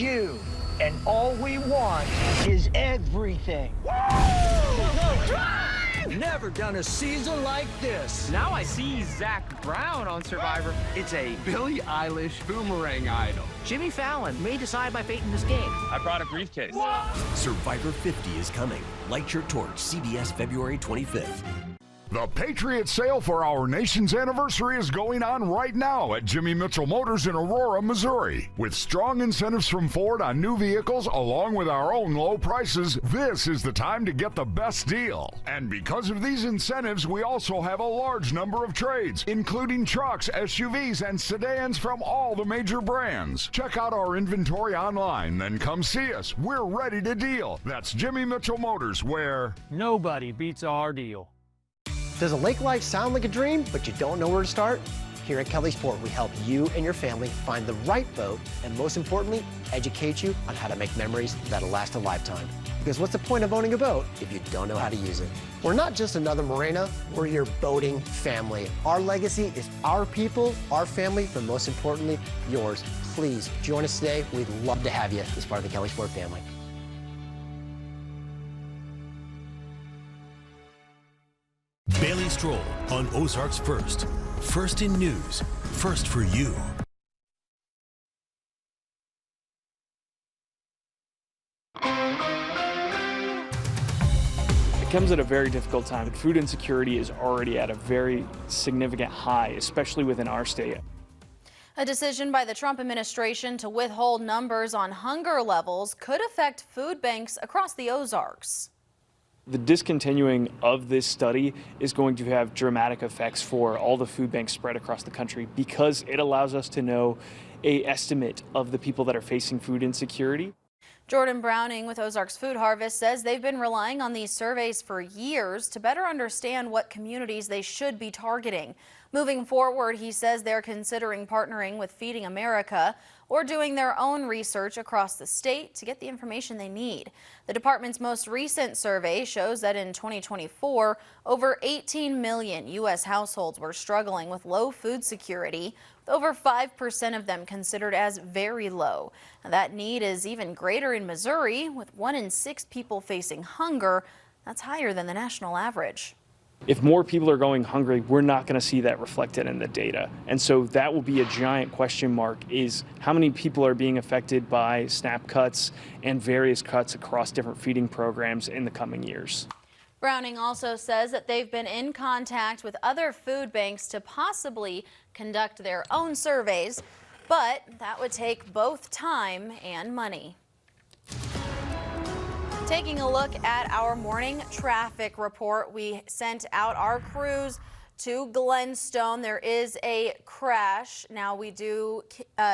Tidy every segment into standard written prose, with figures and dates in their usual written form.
you. And all we want is everything. Never done a season like this. Now I see Zach Brown on Survivor. It's a Billie Eilish boomerang idol. Jimmy Fallon may decide my fate in this game. I brought a briefcase. Survivor 50 is coming. Light your torch, CBS, February 25th. The Patriot sale for our nation's anniversary is going on right now at Jimmy Mitchell Motors in Aurora, Missouri. With strong incentives from Ford on new vehicles along with our own low prices, this is the time to get the best deal. And because of these incentives, we also have a large number of trades, including trucks, SUVs, and sedans from all the major brands. Check out our inventory online, then come see us. We're ready to deal. That's Jimmy Mitchell Motors, where Nobody beats our deal. Does a lake life sound like a dream, but you don't know where to start? Here at Kelly Sport, we help you and your family find the right boat, and most importantly, educate you on how to make memories that'll last a lifetime. Because what's the point of owning a boat if you don't know how to use it? We're not just another marina, we're your boating family. Our legacy is our people, our family, but most importantly, yours. Please join us today. We'd love to have you as part of the Kelly Sport family. Bailey Stroll on Ozarks First. First in news, first for you. It comes at a very difficult time. Food insecurity is already at a very significant high, especially within our state. A decision by the Trump administration to withhold numbers on hunger levels could affect food banks across the Ozarks. The discontinuing of this study is going to have dramatic effects for all the food banks spread across the country because it allows us to know an estimate of the people that are facing food insecurity. Jordan Browning with Ozarks Food Harvest says they've been relying on these surveys for years to better understand what communities they should be targeting. Moving forward, he says they're considering partnering with Feeding America or doing their own research across the state to get the information they need. The department's most recent survey shows that in 2024, over 18 million U.S. households were struggling with low food security, with over 5% of them considered as very low. Now, that need is even greater in Missouri, with 1 in 6 people facing hunger. That's higher than the national average. If more people are going hungry, we're not going to see that reflected in the data. And so that will be a giant question mark, is how many people are being affected by SNAP cuts and various cuts across different feeding programs in the coming years. Browning also says that they've been in contact with other food banks to possibly conduct their own surveys, but that would take both time and money. Taking a look at our morning traffic report, we sent out our crews to Glenstone. There is a crash. Now we do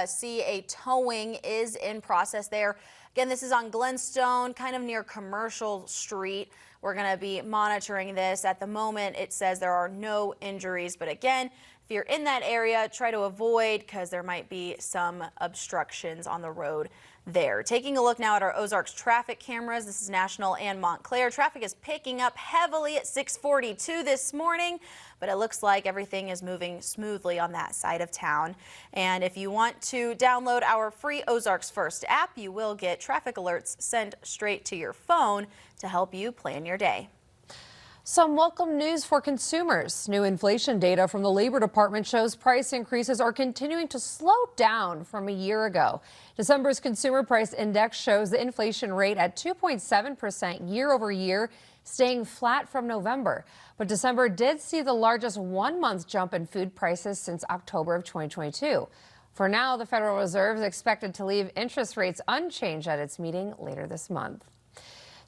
see a towing is in process there. Again, this is on Glenstone, kind of near Commercial Street. We're going to be monitoring this. At the moment, it says there are no injuries, but again, if you're in that area, try to avoid because there might be some obstructions on the road there. Taking a look now at our Ozarks traffic cameras. This is National and Montclair. Traffic is picking up heavily at 6:42 this morning, but it looks like everything is moving smoothly on that side of town. And if you want to download our free Ozarks First app, you will get traffic alerts sent straight to your phone to help you plan your day. Some welcome news for consumers. New inflation data from the Labor Department shows price increases are continuing to slow down from a year ago. December's Consumer Price Index shows the inflation rate at 2.7% year over year, staying flat from November. But December did see the largest one-month jump in food prices since October of 2022. For now, the Federal Reserve is expected to leave interest rates unchanged at its meeting later this month.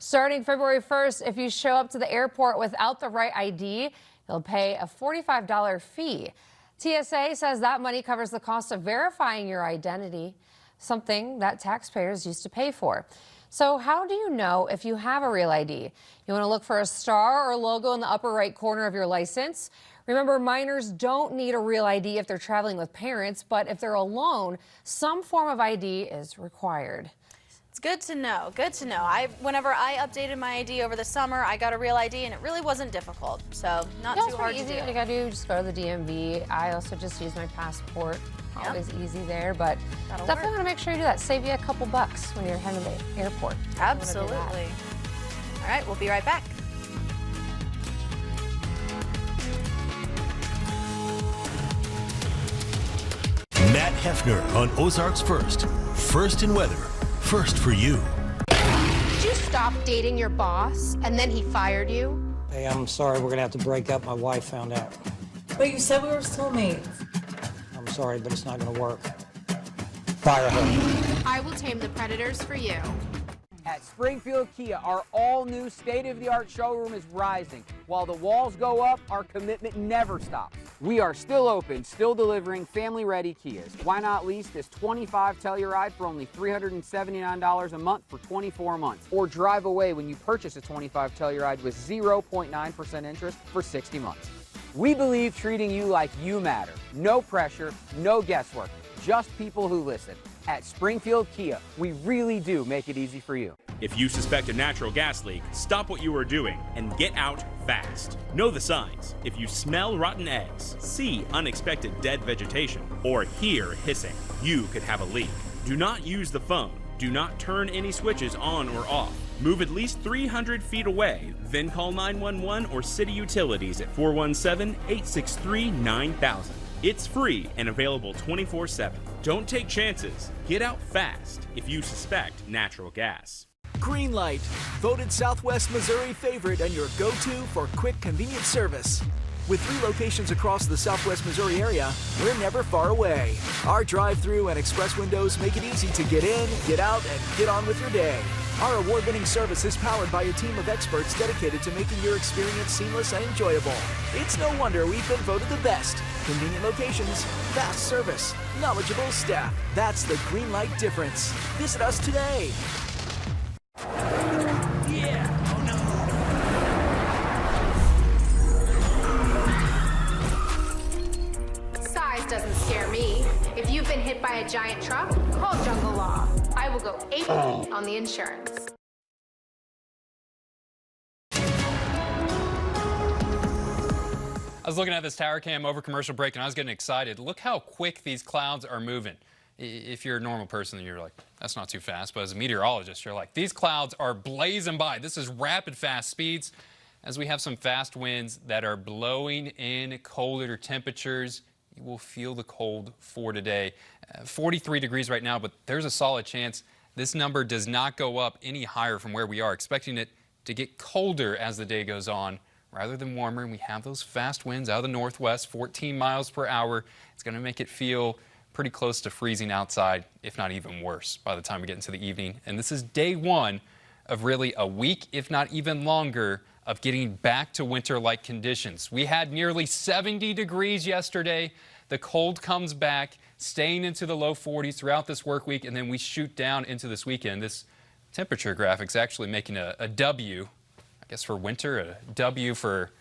Starting February 1st, if you show up to the airport without the right ID, you'll pay a $45 fee. TSA says that money covers the cost of verifying your identity, something that taxpayers used to pay for. So how do you know if you have a real ID? You want to look for a star or logo in the upper right corner of your license. Remember, minors don't need a real ID if they're traveling with parents, but if they're alone, some form of ID is required. It's good to know. Good to know. Whenever I updated my ID over the summer, I got a real ID, and it really wasn't difficult. So not too hard to do. All you gotta do, just go to the DMV. I also just use my passport. Always easy there, but That'll definitely work. want to make sure you do that. Save you a couple bucks when you're heading to the airport. Absolutely. All right, we'll be right back. Matt Hefner on Ozarks First. First in weather, first for you. Did you stop dating your boss and then he fired you? Hey, I'm sorry, we're gonna have to break up. My wife found out. But you said we were soulmates. I'm sorry, but it's not gonna work. Fire her. I will tame the predators for you. At Springfield Kia, our all-new state-of-the-art showroom is rising. While the walls go up, our commitment never stops. We are still open, still delivering family-ready Kias. Why not lease this 25 Telluride for only $379 a month for 24 months? Or drive away when you purchase a 25 Telluride with 0.9% interest for 60 months. We believe treating you like you matter. No pressure, no guesswork, just people who listen. At Springfield Kia, we really do make it easy for you. If you suspect a natural gas leak, stop what you are doing and get out fast. Know the signs. If you smell rotten eggs, see unexpected dead vegetation, or hear hissing, you could have a leak. Do not use the phone. Do not turn any switches on or off. Move at least 300 feet away, then call 911 or city utilities at 417-863-9000. It's free and available 24/7. Don't take chances. Get out fast if you suspect natural gas. Green Light, voted Southwest Missouri favorite and your go-to for quick, convenient service. With 3 locations across the Southwest Missouri area, we're never far away. Our drive-through and express windows make it easy to get in, get out, and get on with your day. Our award-winning service is powered by a team of experts dedicated to making your experience seamless and enjoyable. It's no wonder we've been voted the best. Convenient locations, fast service, knowledgeable staff. That's the Green Light difference. Visit us today. Size doesn't scare me. If you've been hit by a giant truck, call Jungle Law. I will go ape on the insurance. I was looking at this tower cam over commercial break and I was getting excited. Look how quick these clouds are moving. If you're a normal person, you're like, that's not too fast. But as a meteorologist, you're like, these clouds are blazing by. This is rapid, fast speeds. As we have some fast winds that are blowing in colder temperatures, you will feel the cold for today. 43 degrees right now, but there's a solid chance this number does not go up any higher from where we are. Expecting it to get colder as the day goes on rather than warmer. And we have those fast winds out of the northwest, 14 miles per hour. It's going to make it feel pretty close to freezing outside, if not even worse, by the time we get into the evening. And this is day one of really a week, if not even longer, of getting back to winter-like conditions. We had nearly 70 degrees yesterday. The cold comes back, staying into the low 40s throughout this work week, and then we shoot down into this weekend. This temperature graphic's actually making a W, I guess for winter, a W for,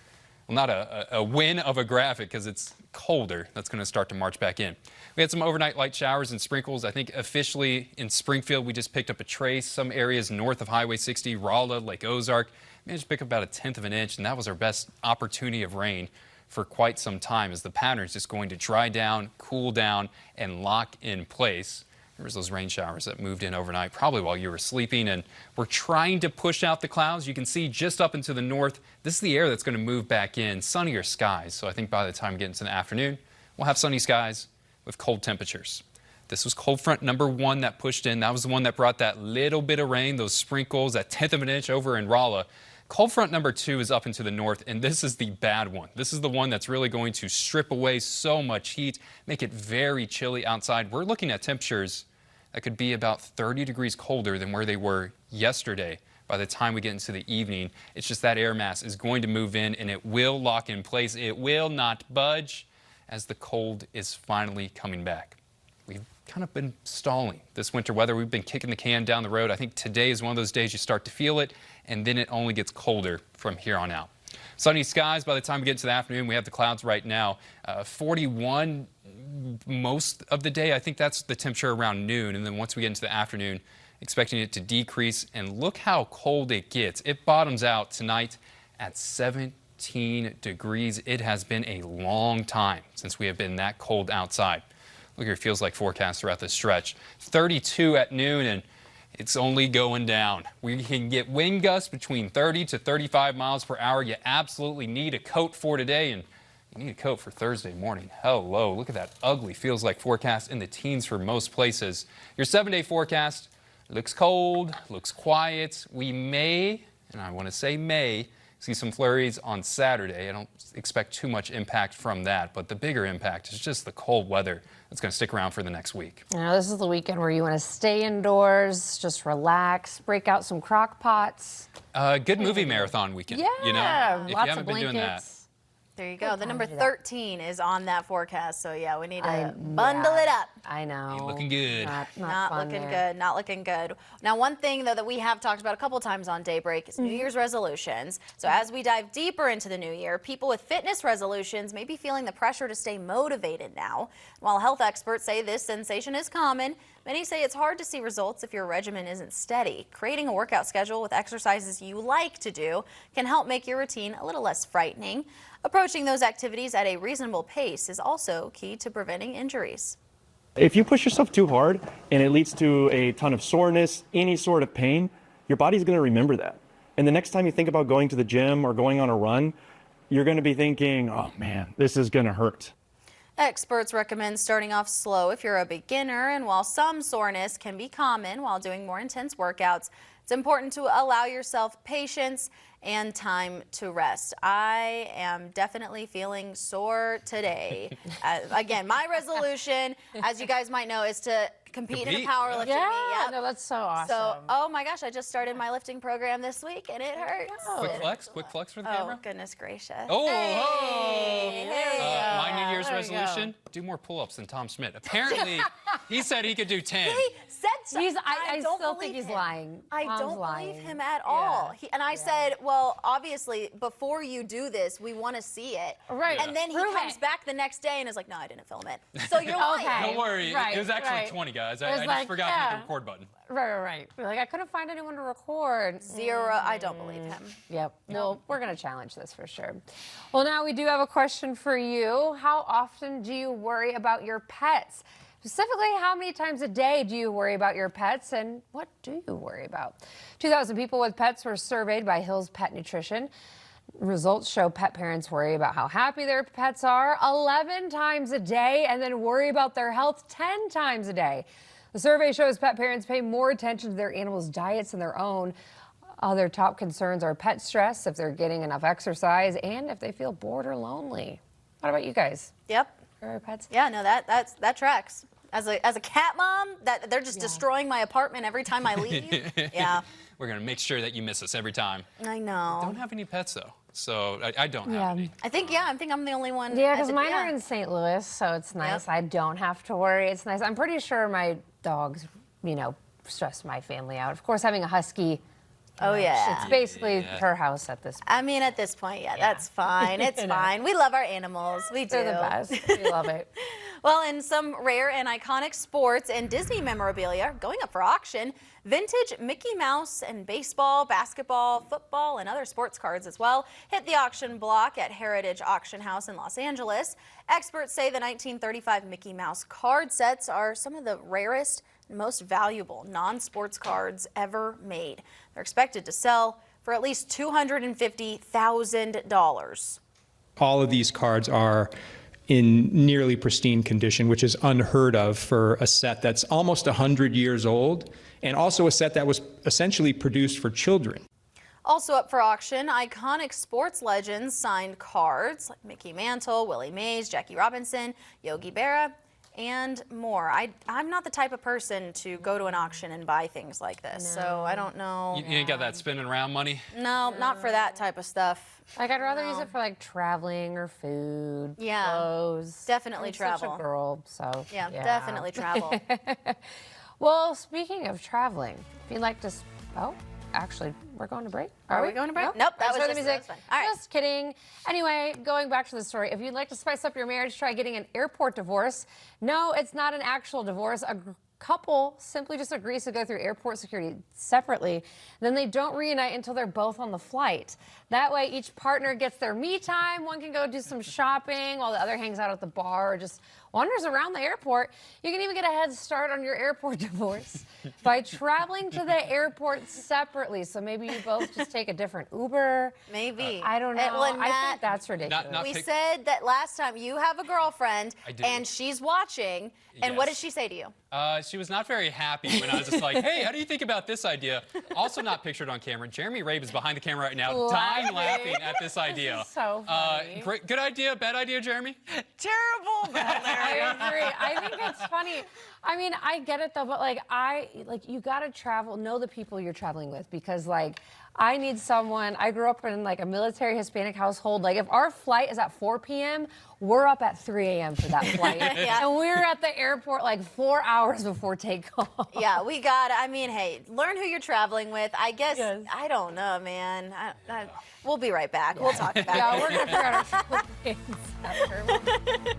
well, not a win of a graphic because it's colder. That's going to start to march back in. We had some overnight light showers and sprinkles. I think officially in Springfield, we just picked up a trace. Some areas north of Highway 60, Rolla, Lake Ozark, managed to pick up about 1/10 of an inch, and that was our best opportunity of rain for quite some time as the pattern is just going to dry down, cool down, and lock in place. There was those rain showers that moved in overnight, probably while you were sleeping, and we're trying to push out the clouds. You can see just up into the north, this is the air that's going to move back in, sunnier skies. So I think by the time we get into the afternoon, we'll have sunny skies with cold temperatures. This was cold front number 1 that pushed in. That was the one that brought that little bit of rain, those sprinkles, that 1/10 of an inch over in Rolla. Cold front number 2 is up into the north, and this is the bad one. This is the one that's really going to strip away so much heat, make it very chilly outside. We're looking at temperatures that could be about 30 degrees colder than where they were yesterday by the time we get into the evening. It's just that air mass is going to move in, and it will lock in place. It will not budge as the cold is finally coming back. We've kind of been stalling this winter weather. We've been kicking the can down the road. I think today is one of those days you start to feel it, and then it only gets colder from here on out. Sunny skies by the time we get into the afternoon. We have the clouds right now. 41 most of the day. I think that's the temperature around noon. And then once we get into the afternoon, expecting it to decrease. And look how cold it gets. It bottoms out tonight at 17 degrees. It has been a long time since we have been that cold outside. Look at your feels like forecast throughout this stretch. 32 at noon, and it's only going down. We can get wind gusts between 30 to 35 miles per hour. You absolutely need a coat for today, and you need a coat for Thursday morning. Hello, look at that ugly feels like forecast in the teens for most places. Your 7-day forecast looks cold, looks quiet. We may, and I want to say may, see some flurries on Saturday. I don't expect too much impact from that, but the bigger impact is just the cold weather that's going to stick around for the next week. You know, this is the weekend where you want to stay indoors, just relax, break out some crock pots. Good movie marathon weekend. Yeah, you know, if you lots haven't of been doing that. blankets. There you go. The number time to do that. 13 is on that forecast. So yeah, we need to bundle it up. I know. Ain't looking good. Not fun looking there. good. Not looking good. Now, one thing though that we have talked about a couple times on Daybreak is New Year's resolutions. So as we dive deeper into the new year, people with fitness resolutions may be feeling the pressure to stay motivated now. While health experts say this sensation is common, many say it's hard to see results if your regimen isn't steady. Creating a workout schedule with exercises you like to do can help make your routine a little less frightening. Approaching those activities at a reasonable pace is also key to preventing injuries. If you push yourself too hard and it leads to a ton of soreness, any sort of pain, your body's going to remember that. And the next time you think about going to the gym or going on a run, you're going to be thinking, oh man, this is going to hurt. Experts recommend starting off slow if you're a beginner, and while some soreness can be common while doing more intense workouts, it's important to allow yourself patience and time to rest. I am definitely feeling sore today. Again, my resolution, as you guys might know, is to compete in a powerlifting meet. Yep. No, that's so awesome. So, oh my gosh, I just started my lifting program this week and it hurts. Quick flex for the camera. Oh, goodness gracious. Oh, Hey, my New Year's There you go. resolution, do more pull-ups than Tom Schmidt. Apparently, he said he could do 10. He said so. I don't still think believe he's him. lying. I Tom's don't lying. believe him at all. And I said, well, obviously, before you do this, we want to see it. Right. And then he Prove comes it. back the next day and is like, no, I didn't film it. So you're lying. Don't worry, Right, it was actually right. 20, guys. It I was just like, forgot to hit yeah. the record button. Right. Like, I couldn't find anyone to record. Zero. I don't believe him. Yep. Well, we're going to challenge this for sure. Well, now we do have a question for you. How often do you worry about your pets? Specifically, how many times a day do you worry about your pets, and what do you worry about? 2,000 people with pets were surveyed by Hill's Pet Nutrition. Results show pet parents worry about how happy their pets are 11 times a day and then worry about their health 10 times a day. The survey shows pet parents pay more attention to their animals' diets than their own. Other top concerns are pet stress, if they're getting enough exercise, and if they feel bored or lonely. What about you guys? Yep. Your pets? Yeah, no, that tracks. As a cat mom, that they're just destroying my apartment every time I leave. Yeah. We're going to make sure that you miss us every time. I know. Don't have any pets, though. So I don't have any. I think I'm the only one. Yeah, because mine are in St. Louis, so it's nice. Yep. I don't have to worry. It's nice. I'm pretty sure my dogs, stress my family out. Of course, having a husky. Oh, yeah. It's basically her house at this point. I mean, at this point, that's fine. It's fine. We love our animals. We do. They're the best. We love it. Well, in some rare and iconic sports and Disney memorabilia going up for auction, vintage Mickey Mouse and baseball, basketball, football, and other sports cards as well hit the auction block at Heritage Auction House in Los Angeles. Experts say the 1935 Mickey Mouse card sets are some of the rarest and most valuable non-sports cards ever made. They're expected to sell for at least $250,000. All of these cards are in nearly pristine condition, which is unheard of for a set that's almost 100 years old, and also a set that was essentially produced for children. Also up for auction, iconic sports legends signed cards like Mickey Mantle, Willie Mays, Jackie Robinson, Yogi Berra, and more. I'm not the type of person to go to an auction and buy things like this, so I don't know. You ain't got that spinning around money? No, not for that type of stuff. Like, I'd rather use it for, like, traveling or food, Yeah, clothes. definitely I'm travel. Such a girl, so, Yeah, definitely travel. Well, speaking of traveling, if you'd like to... Oh, actually, we're going to break. Are we going to break? Nope, that was the just music. fun. All right. Just kidding. Anyway, going back to the story, if you'd like to spice up your marriage, try getting an airport divorce. No, it's not an actual divorce. A couple simply just agrees to go through airport security separately. Then they don't reunite until they're both on the flight. That way, each partner gets their me time. One can go do some shopping while the other hangs out at the bar or just wanders around the airport. You can even get a head start on your airport divorce by traveling to the airport separately. So maybe you both just take a different Uber. Maybe. I don't know. I think that's ridiculous. We said that last time you have a girlfriend and she's watching. And what did she say to you? She was not very happy when I was just like, hey, how do you think about this idea? Also not pictured on camera. Jeremy Rabe is behind the camera right now, dying laughing at this idea. This is so funny. Great, good idea, bad idea, Jeremy? Terrible, but hilarious. I agree. I think it's funny. I mean, I get it though, but you gotta travel, know the people you're traveling with, because I need someone. I grew up in a military Hispanic household. If our flight is at 4 p.m., we're up at 3 a.m. for that flight. And we're at the airport 4 hours before takeoff. Yeah, we got it. I mean, hey, learn who you're traveling with. I guess, I don't know, man. We'll be right back. Yeah. We'll talk about it. Yeah, we're going to figure out our travel plans after.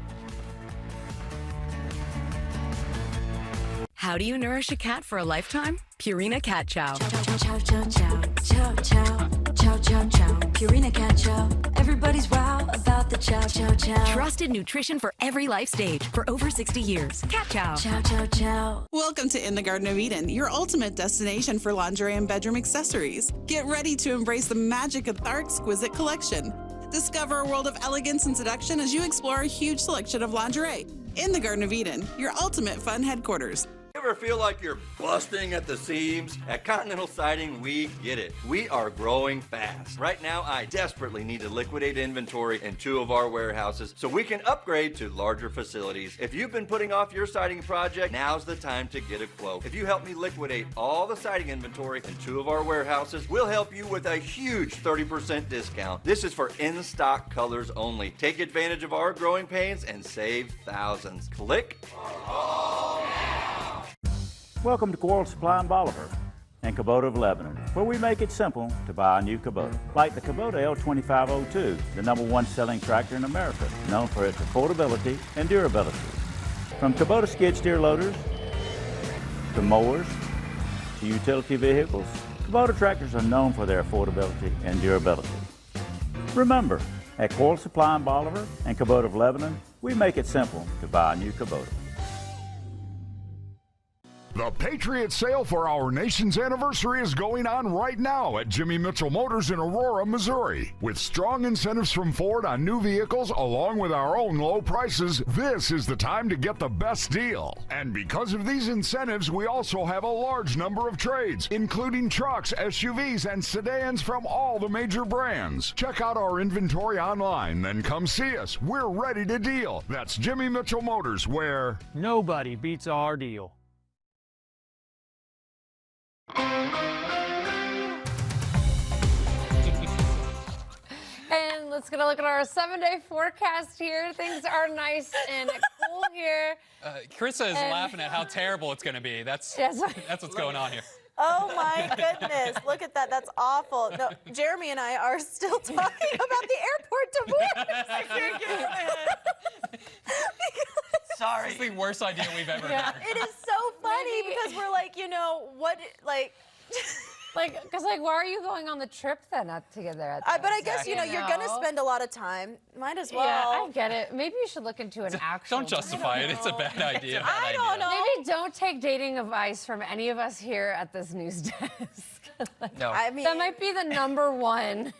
How do you nourish a cat for a lifetime? Purina Cat Chow. Chow, chow, chow, chow, chow, chow, chow, chow, chow. Purina Cat Chow. Everybody's wow about the chow, chow, chow. Trusted nutrition for every life stage for over 60 years. Cat Chow. Chow, chow, chow. Welcome to In the Garden of Eden, your ultimate destination for lingerie and bedroom accessories. Get ready to embrace the magic of our exquisite collection. Discover a world of elegance and seduction as you explore a huge selection of lingerie. In the Garden of Eden, your ultimate fun headquarters. You ever feel like you're busting at the seams? At Continental Siding, we get it. We are growing fast. Right now, I desperately need to liquidate inventory in 2 of our warehouses so we can upgrade to larger facilities. If you've been putting off your siding project, now's the time to get a quote. If you help me liquidate all the siding inventory in 2 of our warehouses, we'll help you with a huge 30% discount. This is for in-stock colors only. Take advantage of our growing pains and save thousands. Click. Welcome to Quarles Supply in Bolivar and Kubota of Lebanon, where we make it simple to buy a new Kubota. Like the Kubota L2502, the #1 selling tractor in America, known for its affordability and durability. From Kubota skid steer loaders to mowers to utility vehicles, Kubota tractors are known for their affordability and durability. Remember, at Quarles Supply in Bolivar and Kubota of Lebanon, we make it simple to buy a new Kubota. The Patriot sale for our nation's anniversary is going on right now at Jimmy Mitchell Motors in Aurora, Missouri. With strong incentives from Ford on new vehicles, along with our own low prices, this is the time to get the best deal. And because of these incentives, we also have a large number of trades, including trucks, SUVs, and sedans from all the major brands. Check out our inventory online, then come see us. We're ready to deal. That's Jimmy Mitchell Motors, where nobody beats our deal. And let's get a look at our 7-day forecast here. Things are nice and cool here. Carissa is laughing at how terrible it's going to be. That's what's going on here. Oh my goodness, look at that. That's awful. No, Jeremy and I are still talking about the airport divorce. I can't get it. Sorry. This is the worst idea we've ever had. It is so funny because we're because why are you going on the trip then together? But I guess, you're going to spend a lot of time. Might as well. Yeah, I get it. Maybe you should look into an actual. Don't justify it. It's a bad idea. I don't know. Maybe don't take dating advice from any of us here at this news desk. No. I mean, that might be the #1.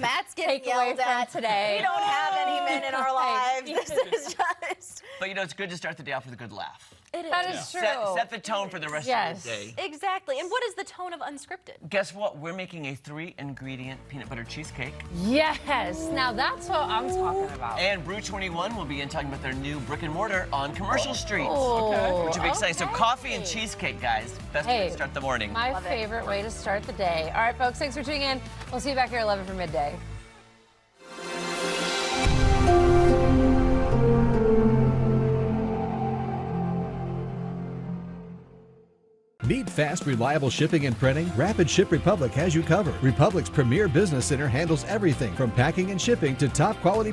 Matt's getting yelled at today. We don't have any men in our lives. This is just. But it's good to start the day off with a good laugh. It is. That is true. Set the tone for the rest of the day. Exactly. And what is the tone of unscripted? Guess what? We're making a 3-ingredient peanut butter cheesecake. Yes. Now that's what I'm talking about. And Brew 21 will be in talking about their new brick and mortar on Commercial Street. Okay. Which will be exciting. So coffee and cheesecake, guys. Best way to start the morning. My favorite way to start the day. All right, folks, thanks for tuning in. We'll see you back here at 11 for midday. Need fast, reliable shipping and printing? Rapid Ship Republic has you covered. Republic's premier business center handles everything from packing and shipping to top quality